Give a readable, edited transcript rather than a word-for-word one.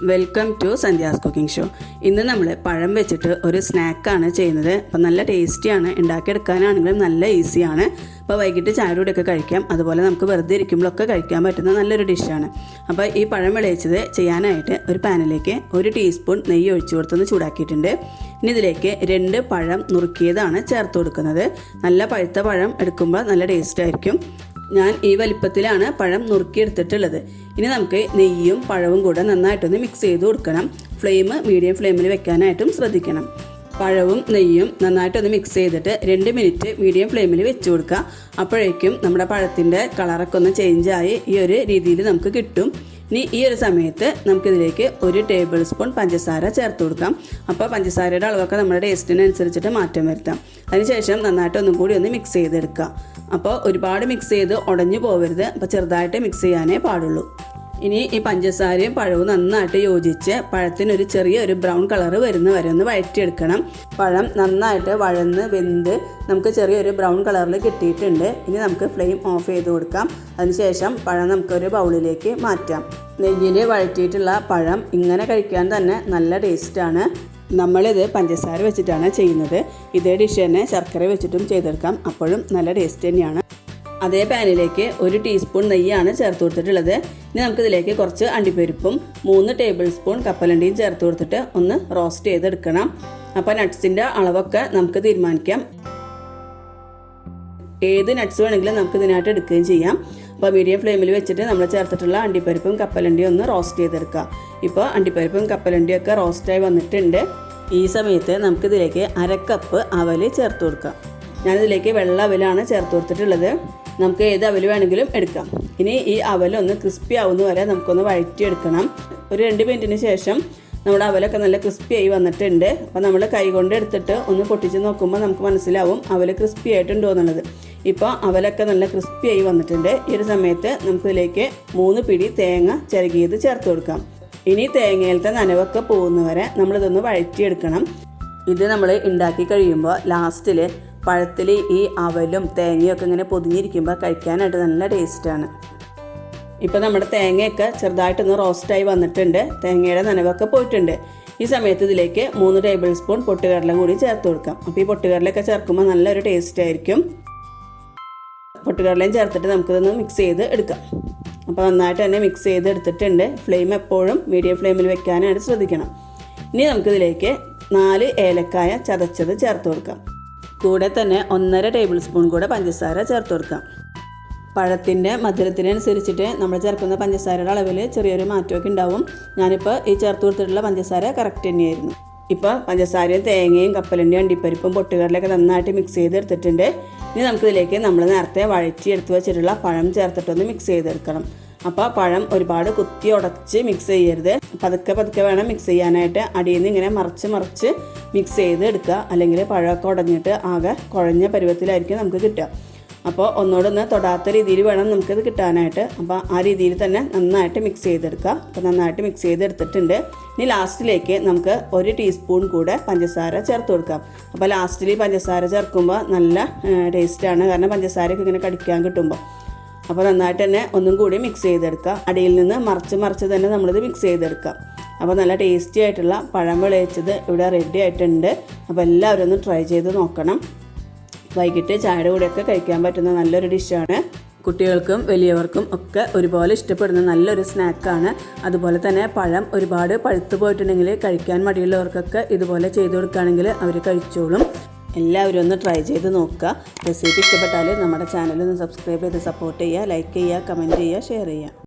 Welcome to Sandhya's cooking show. ഇന്ന് നമ്മൾ പഴം വെച്ചിട്ട് ഒരു സ്നാക്കാണ് ചെയ്യുന്നത്. അപ്പോൾ നല്ല ടേസ്റ്റിയാണ്, ഉണ്ടാക്കിയെടുക്കാനാണെങ്കിലും നല്ല ഈസിയാണ്. അപ്പോൾ വൈകിട്ട് ചായയോടെയൊക്കെ കഴിക്കാം, അതുപോലെ നമുക്ക് വെറുതെ ഇരിക്കുമ്പോഴൊക്കെ കഴിക്കാൻ പറ്റുന്ന നല്ലൊരു ഡിഷാണ്. അപ്പോൾ ഈ പഴം വിളയിച്ചത് ചെയ്യാനായിട്ട് ഒരു പാനിലേക്ക് 1 ടീസ്പൂൺ നെയ്യ് ഒഴിച്ചു കൊടുത്തൊന്ന് ചൂടാക്കിയിട്ടുണ്ട്. ഇനി ഇതിലേക്ക് 2 പഴം നുറുക്കിയതാണ് ചേർത്ത് കൊടുക്കുന്നത്. നല്ല പഴുത്ത പഴം എടുക്കുമ്പോൾ നല്ല ടേസ്റ്റ് ആയിരിക്കും. ഞാൻ ഈ വലിപ്പത്തിലാണ് പഴം നുറുക്കിയെടുത്തിട്ടുള്ളത്. ഇനി നമുക്ക് നെയ്യും പഴവും കൂടെ നന്നായിട്ടൊന്ന് മിക്സ് ചെയ്ത് കൊടുക്കണം. ഫ്ലെയിം മീഡിയം ഫ്ലെയിമിൽ വെക്കാനായിട്ടും ശ്രദ്ധിക്കണം. പഴവും നെയ്യും നന്നായിട്ടൊന്ന് മിക്സ് ചെയ്തിട്ട് 2 മിനിറ്റ് മീഡിയം ഫ്ലെയിമിൽ വെച്ച് കൊടുക്കുക. അപ്പോഴേക്കും നമ്മുടെ പഴത്തിൻ്റെ കളറൊക്കെ ഒന്ന് ചേഞ്ചായി ഈ ഒരു രീതിയിൽ നമുക്ക് കിട്ടും. ഇനി ഈ ഒരു സമയത്ത് നമുക്കിതിലേക്ക് 1 ടേബിൾ സ്പൂൺ പഞ്ചസാര ചേർത്ത് കൊടുക്കാം. അപ്പോൾ പഞ്ചസാരയുടെ അളവൊക്കെ നമ്മുടെ ടേസ്റ്റിനനുസരിച്ചിട്ട് മാറ്റം വരുത്താം. അതിനുശേഷം നന്നായിട്ട് ഒന്നും കൂടി ഒന്ന് മിക്സ് ചെയ്തെടുക്കുക. അപ്പോൾ ഒരുപാട് മിക്സ് ചെയ്ത് ഉടഞ്ഞു പോകരുത്. അപ്പോൾ ചെറുതായിട്ട് മിക്സ് ചെയ്യാനേ പാടുള്ളൂ. ഇനി ഈ പഞ്ചസാരയും പഴവും നന്നായിട്ട് യോജിച്ച് പഴത്തിനൊരു ചെറിയൊരു ബ്രൗൺ കളർ വരുന്ന വരെ ഒന്ന് വഴറ്റിയെടുക്കണം. പഴം നന്നായിട്ട് വഴന്ന് വെന്ത് നമുക്ക് ചെറിയൊരു ബ്രൗൺ കളറിൽ കിട്ടിയിട്ടുണ്ട്. ഇനി നമുക്ക് ഫ്ലെയിം ഓഫ് ചെയ്ത് കൊടുക്കാം. അതിനുശേഷം പഴം നമുക്കൊരു ബൗളിലേക്ക് മാറ്റാം. നെയ്യിൽ വഴറ്റിയിട്ടുള്ള പഴം ഇങ്ങനെ കഴിക്കാൻ തന്നെ നല്ല ടേസ്റ്റാണ്. നമ്മളിത് പഞ്ചസാര വെച്ചിട്ടാണ് ചെയ്യുന്നത്. ഇതേ ഡിഷ് തന്നെ ശർക്കര വെച്ചിട്ടും ചെയ്തെടുക്കാം, അപ്പോഴും നല്ല ടേസ്റ്റ് തന്നെയാണ്. അതേ പാനിലേക്ക് 1 ടീസ്പൂൺ നെയ്യാണ് ചേർത്ത് കൊടുത്തിട്ടുള്ളത്. ഇനി നമുക്കിതിലേക്ക് കുറച്ച് അണ്ടിപ്പരിപ്പും 3 ടേബിൾ സ്പൂൺ കപ്പലണ്ടിയും ചേർത്ത് കൊടുത്തിട്ട് ഒന്ന് റോസ്റ്റ് ചെയ്തെടുക്കണം. അപ്പോൾ നട്ട്സിൻ്റെ അളവൊക്കെ നമുക്ക് തീരുമാനിക്കാം. ഏത് നട്ട്സ് വേണമെങ്കിലും നമുക്ക് ഇതിനായിട്ട് എടുക്കുകയും ചെയ്യാം. അപ്പോൾ മീഡിയം ഫ്ലെയിമിൽ വെച്ചിട്ട് നമ്മൾ ചേർത്തിട്ടുള്ള അണ്ടിപ്പരിപ്പും കപ്പലണ്ടിയും ഒന്ന് റോസ്റ്റ് ചെയ്തെടുക്കുക. ഇപ്പോൾ അണ്ടിപ്പരിപ്പും കപ്പലണ്ടിയും ഒക്കെ റോസ്റ്റായി വന്നിട്ടുണ്ട്. ഈ സമയത്ത് നമുക്കിതിലേക്ക് 1/2 കപ്പ് അവല് ചേർത്ത് കൊടുക്കാം. ഞാനിതിലേക്ക് വെള്ള അവലാണ് ചേർത്ത് കൊടുത്തിട്ടുള്ളത്. നമുക്ക് ഏത് അവല് വേണമെങ്കിലും എടുക്കാം. ഇനി ഈ അവലൊന്ന് ക്രിസ്പി ആവുന്ന വരെ നമുക്കൊന്ന് വഴറ്റിയെടുക്കണം. ഒരു 2 മിനിറ്റിന് ശേഷം നമ്മുടെ അവലൊക്കെ നല്ല ക്രിസ്പി ആയി വന്നിട്ടുണ്ട്. അപ്പോൾ നമ്മൾ കൈ കൊണ്ട് എടുത്തിട്ട് ഒന്ന് പൊട്ടിച്ച് നോക്കുമ്പോൾ നമുക്ക് മനസ്സിലാവും അവൽ ക്രിസ്പി ആയിട്ടുണ്ടോ എന്നുള്ളത്. ഇപ്പോൾ അവലൊക്കെ നല്ല ക്രിസ്പി ആയി വന്നിട്ടുണ്ട്. ഈ ഒരു സമയത്ത് നമുക്കിതിലേക്ക് 3 പിടി തേങ്ങ ചിരകിയത് ചേർത്ത് കൊടുക്കാം. ഇനി തേങ്ങയിലത്തെ നനവൊക്കെ പോകുന്നവരെ നമ്മളിതൊന്ന് വഴറ്റിയെടുക്കണം. ഇത് നമ്മൾ ഉണ്ടാക്കി കഴിയുമ്പോൾ ലാസ്റ്റിൽ പഴത്തിൽ ഈ അവലും തേങ്ങയൊക്കെ ഇങ്ങനെ പൊതിഞ്ഞിരിക്കുമ്പോൾ കഴിക്കാനായിട്ട് നല്ല ടേസ്റ്റാണ്. ഇപ്പോൾ നമ്മുടെ തേങ്ങയൊക്കെ ചെറുതായിട്ടൊന്ന് റോസ്റ്റായി വന്നിട്ടുണ്ട്. തേങ്ങയുടെ നനവൊക്കെ പോയിട്ടുണ്ട്. ഈ സമയത്ത് ഇതിലേക്ക് 3 ടേബിൾ സ്പൂൺ പൊട്ടുകടല കൂടി ചേർത്ത് കൊടുക്കാം. അപ്പോൾ ഈ പൊട്ടുകടലയൊക്കെ ചേർക്കുമ്പോൾ നല്ലൊരു ടേസ്റ്റ് ആയിരിക്കും. പൊട്ടുകടലയും ചേർത്തിട്ട് നമുക്കിതൊന്ന് മിക്സ് ചെയ്ത് എടുക്കാം. അപ്പോൾ നന്നായിട്ട് തന്നെ മിക്സ് ചെയ്ത് എടുത്തിട്ടുണ്ട്. ഫ്ലെയിം എപ്പോഴും മീഡിയം ഫ്ലെയിമിൽ വെക്കാനായിട്ട് ശ്രദ്ധിക്കണം. ഇനി നമുക്കിതിലേക്ക് 4 ഏലക്കായ ചതച്ചത് ചേർത്ത് കൊടുക്കാം. കൂടെ തന്നെ 1.5 ടേബിൾ സ്പൂൺ കൂടെ പഞ്ചസാര ചേർത്ത് കൊടുക്കാം. പഴത്തിൻ്റെ മധുരത്തിനനുസരിച്ചിട്ട് നമ്മൾ ചേർക്കുന്ന പഞ്ചസാരയുടെ അളവിൽ ചെറിയൊരു മാറ്റമൊക്കെ ഉണ്ടാവും. ഞാനിപ്പോൾ ഈ ചേർത്ത് കൊടുത്തിട്ടുള്ള പഞ്ചസാര കറക്റ്റ് തന്നെയായിരുന്നു. ഇപ്പോൾ പഞ്ചസാരയും തേങ്ങയും കപ്പലണ്ടിയും അണ്ടിപ്പരിപ്പും പൊട്ടുകടലൊക്കെ നന്നായിട്ട് മിക്സ് ചെയ്തെടുത്തിട്ടുണ്ട്. ഇനി നമുക്കിതിലേക്ക് നമ്മൾ നേരത്തെ വഴറ്റി എടുത്ത് വെച്ചിട്ടുള്ള പഴം ചേർത്തിട്ടൊന്ന് മിക്സ് ചെയ്തെടുക്കണം. അപ്പോൾ പഴം ഒരുപാട് കുത്തി ഉടച്ച് മിക്സ് ചെയ്യരുത്. പതുക്കെ വേണം മിക്സ് ചെയ്യാനായിട്ട്. അടിയിൽ നിന്ന് ഇങ്ങനെ മറിച്ച് മിക്സ് ചെയ്ത് എടുക്കുക. അല്ലെങ്കിൽ പഴമൊക്കെ ഉടഞ്ഞിട്ട് ആകെ കുഴഞ്ഞ പരുവത്തിലായിരിക്കും നമുക്ക് കിട്ടുക. അപ്പോൾ ഒന്നുകൂടെ തൊടാത്ത രീതിയിൽ വേണം നമുക്കിത് കിട്ടാനായിട്ട്. അപ്പോൾ ആ രീതിയിൽ തന്നെ നന്നായിട്ട് മിക്സ് ചെയ്തെടുക്കുക. അപ്പോൾ നന്നായിട്ട് മിക്സ് ചെയ്തെടുത്തിട്ടുണ്ട്. ഇനി ലാസ്റ്റിലേക്ക് നമുക്ക് 1 ടീസ്പൂൺ കൂടെ പഞ്ചസാര ചേർത്ത് കൊടുക്കാം. അപ്പോൾ ലാസ്റ്റിൽ പഞ്ചസാര ചേർക്കുമ്പോൾ നല്ല ടേസ്റ്റാണ്. കാരണം പഞ്ചസാരയൊക്കെ ഇങ്ങനെ കടിക്കാൻ കിട്ടുമ്പോൾ. അപ്പോൾ നന്നായിട്ട് തന്നെ ഒന്നും കൂടി മിക്സ് ചെയ്തെടുക്കുക. അടിയിൽ നിന്ന് മറിച്ച് തന്നെ നമ്മളിത് മിക്സ് ചെയ്തെടുക്കാം. അപ്പോൾ നല്ല ടേസ്റ്റി ആയിട്ടുള്ള പഴം വിളയിച്ചത് ഇവിടെ റെഡി ആയിട്ടുണ്ട്. അപ്പോൾ എല്ലാവരും ഒന്ന് ട്രൈ ചെയ്ത് നോക്കണം. വൈകിട്ട് ചായയുടെ കൂടെയൊക്കെ കഴിക്കാൻ പറ്റുന്ന നല്ലൊരു ഡിഷാണ്. കുട്ടികൾക്കും വലിയവർക്കും ഒക്കെ ഒരുപോലെ ഇഷ്ടപ്പെടുന്ന നല്ലൊരു സ്നാക്കാണ്. അതുപോലെ തന്നെ പഴം ഒരുപാട് പഴുത്തു പോയിട്ടുണ്ടെങ്കിൽ കഴിക്കാൻ മടിയുള്ളവർക്കൊക്കെ ഇതുപോലെ ചെയ്ത് കൊടുക്കുകയാണെങ്കിൽ അവർ കഴിച്ചോളും. എല്ലാവരും ഒന്ന് ട്രൈ ചെയ്ത് നോക്കുക. റെസിപ്പി ഇഷ്ടപ്പെട്ടാൽ നമ്മുടെ ചാനൽ ഒന്ന് സബ്സ്ക്രൈബ് ചെയ്ത് സപ്പോർട്ട് ചെയ്യുക, ലൈക്ക് ചെയ്യുക, കമൻറ്റ് ചെയ്യുക, ഷെയർ ചെയ്യുക.